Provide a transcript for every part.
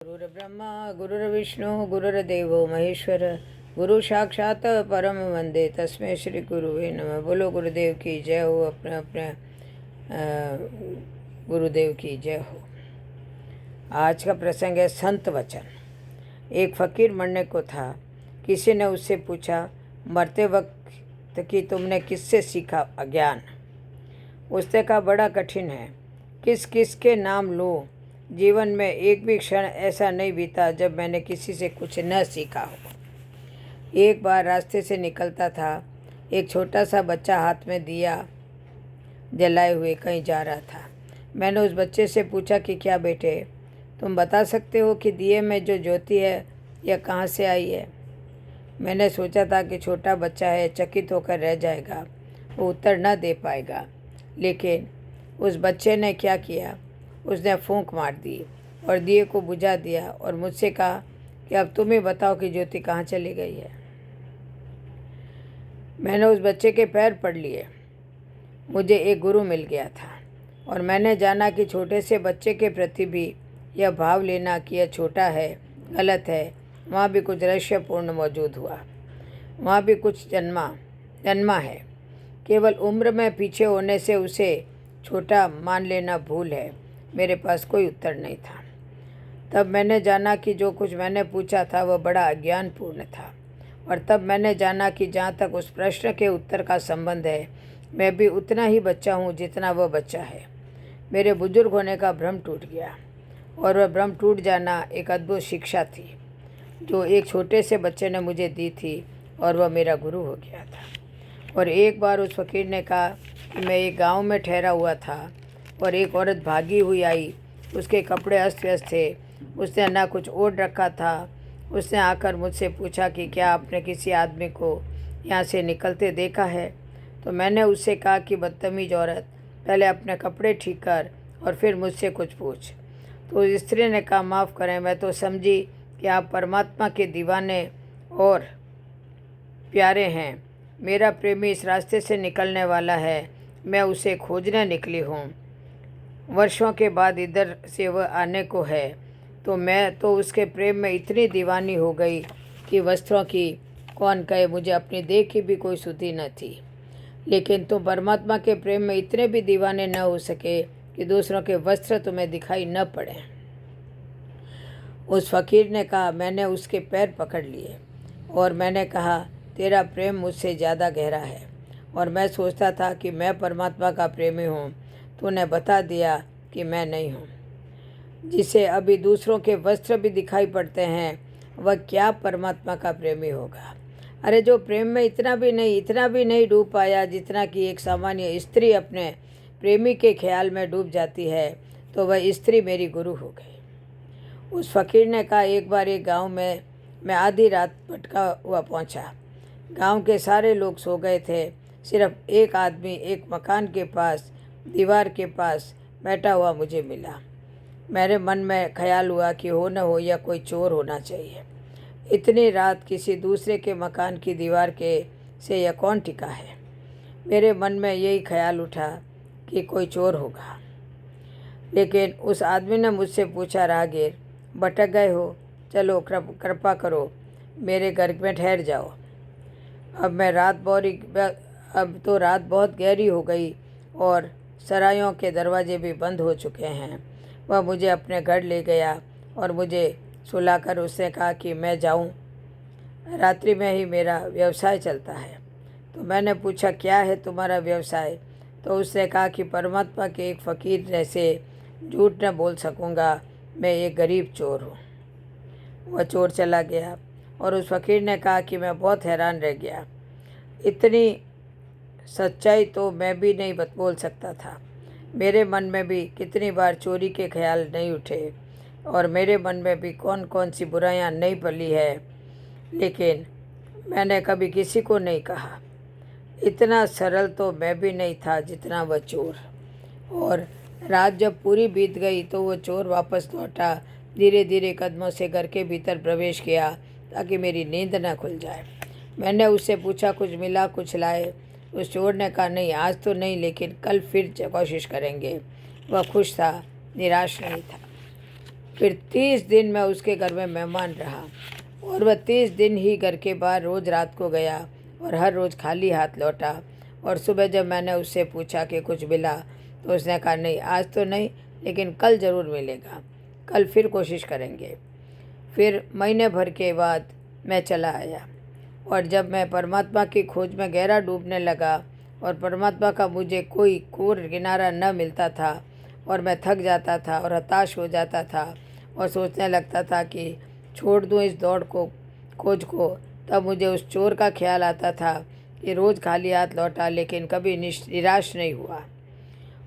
गुरुर्ब्रह्मा गुरुर्विष्णु गुरुर्देवो महेश्वर गुरु साक्षात परम वंदे तस्मै श्री गुरुवे नमः। बोलो गुरुदेव की जय हो। अपने अपने गुरुदेव की जय हो। आज का प्रसंग है संत वचन। एक फकीर मरने को था। किसी ने उससे पूछा, मरते वक्त कि तुमने किससे सीखा अज्ञान? उसने कहा, बड़ा कठिन है, किस किस के नाम लूँ। जीवन में एक भी क्षण ऐसा नहीं बीता जब मैंने किसी से कुछ न सीखा हो। एक बार रास्ते से निकलता था, एक छोटा सा बच्चा हाथ में दिया जलाए हुए कहीं जा रहा था। मैंने उस बच्चे से पूछा कि क्या बेटे, तुम बता सकते हो कि दिए में जो ज्योति है यह कहाँ से आई है? मैंने सोचा था कि छोटा बच्चा है, चकित होकर रह जाएगा, वो उत्तर न दे पाएगा। लेकिन उस बच्चे ने क्या किया, उसने फूंक मार दी और दिए को बुझा दिया और मुझसे कहा कि अब तुम ही बताओ कि ज्योति कहाँ चली गई है। मैंने उस बच्चे के पैर पड़ लिए। मुझे एक गुरु मिल गया था और मैंने जाना कि छोटे से बच्चे के प्रति भी यह भाव लेना कि यह छोटा है गलत है, वहाँ भी कुछ रहस्यपूर्ण मौजूद हुआ, वहाँ भी कुछ जन्मा है। केवल उम्र में पीछे होने से उसे छोटा मान लेना भूल है। मेरे पास कोई उत्तर नहीं था। तब मैंने जाना कि जो कुछ मैंने पूछा था वह बड़ा अज्ञानपूर्ण था। और तब मैंने जाना कि जहाँ तक उस प्रश्न के उत्तर का संबंध है, मैं भी उतना ही बच्चा हूँ जितना वह बच्चा है। मेरे बुजुर्ग होने का भ्रम टूट गया और वह भ्रम टूट जाना एक अद्भुत शिक्षा थी जो एक छोटे से बच्चे ने मुझे दी थी और वह मेरा गुरु हो गया था। और एक बार उस फकीर ने कहा कि मैं एक गांव में ठहरा हुआ था और एक औरत भागी हुई आई। उसके कपड़े अस्त व्यस्त थे, उसने ना कुछ ओढ़ रखा था। उसने आकर मुझसे पूछा कि क्या आपने किसी आदमी को यहाँ से निकलते देखा है? तो मैंने उससे कहा कि बदतमीज औरत, पहले अपने कपड़े ठीक कर और फिर मुझसे कुछ पूछ। तो उस स्त्री ने कहा, माफ़ करें, मैं तो समझी कि आप परमात्मा के दीवाने और प्यारे हैं। मेरा प्रेमी इस रास्ते से निकलने वाला है, मैं उसे खोजने निकली हूँ। वर्षों के बाद इधर से वह आने को है, तो मैं तो उसके प्रेम में इतनी दीवानी हो गई कि वस्त्रों की कौन कहे, मुझे अपनी देह की भी कोई सुधि न थी। लेकिन तुम परमात्मा के प्रेम में इतने भी दीवाने न हो सके कि दूसरों के वस्त्र तुम्हें दिखाई न पड़े। उस फकीर ने कहा। मैंने उसके पैर पकड़ लिए और मैंने कहा, तेरा प्रेम मुझसे ज़्यादा गहरा है और मैं सोचता था कि मैं परमात्मा का प्रेमी हूँ। तूने बता दिया कि मैं नहीं हूँ। जिसे अभी दूसरों के वस्त्र भी दिखाई पड़ते हैं, वह क्या परमात्मा का प्रेमी होगा? अरे जो प्रेम में इतना भी नहीं डूब पाया जितना कि एक सामान्य स्त्री अपने प्रेमी के ख्याल में डूब जाती है, तो वह स्त्री मेरी गुरु हो गई। उस फकीर ने कहा, एक बार एक गांव में मैं आधी रात भटका हुआ पहुंचा। गांव के सारे लोग सो गए थे। सिर्फ एक आदमी एक मकान के पास दीवार के पास बैठा हुआ मुझे मिला। मेरे मन में ख्याल हुआ कि हो न हो यह कोई चोर होना चाहिए। इतनी रात किसी दूसरे के मकान की दीवार के से यह कौन टिका है? मेरे मन में यही ख्याल उठा कि कोई चोर होगा। लेकिन उस आदमी ने मुझसे पूछा, राहगीर, भटक गए हो? चलो कृपा करो, मेरे घर में ठहर जाओ। अब तो रात बहुत गहरी हो गई और सरायों के दरवाजे भी बंद हो चुके हैं। वह मुझे अपने घर ले गया और मुझे सुलाकर उसने कहा कि मैं जाऊं, रात्रि में ही मेरा व्यवसाय चलता है। तो मैंने पूछा, क्या है तुम्हारा व्यवसाय? तो उसने कहा कि परमात्मा के एक फ़कीर से झूठ न बोल सकूँगा, मैं एक गरीब चोर हूँ। वह चोर चला गया और उस फकीर ने कहा कि मैं बहुत हैरान रह गया। इतनी सच्चाई तो मैं भी नहीं बोल सकता था। मेरे मन में भी कितनी बार चोरी के ख्याल नहीं उठे और मेरे मन में भी कौन कौन सी बुराइयां नहीं पली है, लेकिन मैंने कभी किसी को नहीं कहा। इतना सरल तो मैं भी नहीं था जितना वह चोर। और रात जब पूरी बीत गई तो वो चोर वापस लौटा। धीरे धीरे कदमों से घर के भीतर प्रवेश किया ताकि मेरी नींद न खुल जाए। मैंने उससे पूछा, कुछ मिला, कुछ लाए? उस चोर ने कहा, नहीं आज तो नहीं, लेकिन कल फिर कोशिश करेंगे। वह खुश था, निराश नहीं था। फिर 30 दिन मैं उसके घर में मेहमान रहा और वह 30 दिन ही घर के बाहर रोज़ रात को गया और हर रोज़ खाली हाथ लौटा। और सुबह जब मैंने उससे पूछा कि कुछ मिला तो उसने कहा नहीं, आज तो नहीं, लेकिन कल ज़रूर मिलेगा, कल फिर कोशिश करेंगे। फिर महीने भर के बाद मैं चला आया और जब मैं परमात्मा की खोज में गहरा डूबने लगा और परमात्मा का मुझे कोई कोर किनारा न मिलता था और मैं थक जाता था और हताश हो जाता था और सोचने लगता था कि छोड़ दूँ इस दौड़ को, खोज को, तब मुझे उस चोर का ख्याल आता था कि रोज़ खाली हाथ लौटा लेकिन कभी निराश नहीं हुआ।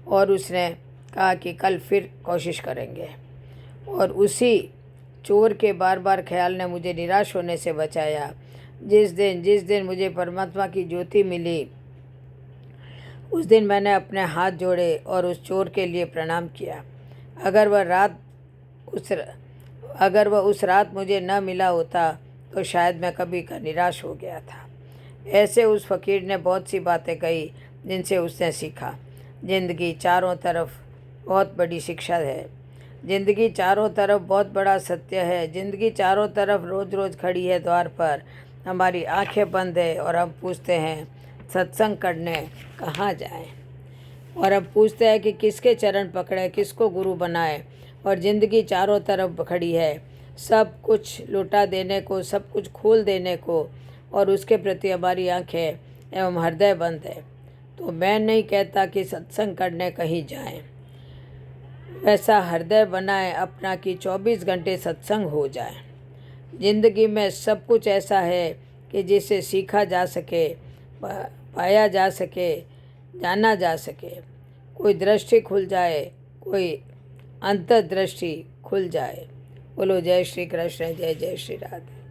और उसने कहा कि कल फिर कोशिश करेंगे। और उसी चोर के बार बार ख्याल ने मुझे निराश होने से बचाया। जिस दिन मुझे परमात्मा की ज्योति मिली, उस दिन मैंने अपने हाथ जोड़े और उस चोर के लिए प्रणाम किया। अगर वह उस रात मुझे न मिला होता तो शायद मैं कभी का निराश हो गया था। ऐसे उस फ़कीर ने बहुत सी बातें कही जिनसे उसने सीखा। ज़िंदगी चारों तरफ बहुत बड़ी शिक्षा है। ज़िंदगी चारों तरफ बहुत बड़ा सत्य है। ज़िंदगी चारों तरफ रोज़ रोज़ खड़ी है द्वार पर। हमारी आंखें बंद है और हम पूछते हैं सत्संग करने कहाँ जाएं। और हम पूछते हैं कि किसके चरण पकड़े, किसको गुरु बनाए। और ज़िंदगी चारों तरफ खड़ी है, सब कुछ लौटा देने को, सब कुछ खोल देने को, और उसके प्रति हमारी आंखें एवं हृदय बंद है। तो मैं नहीं कहता कि सत्संग करने कहीं जाएं। वैसा हृदय बनाएं अपना कि 24 घंटे सत्संग हो जाए। ज़िंदगी में सब कुछ ऐसा है कि जिसे सीखा जा सके, पाया जा सके, जाना जा सके। कोई दृष्टि खुल जाए, कोई अंतर्दृष्टि खुल जाए। बोलो जय श्री कृष्ण, जय जय श्री राधे।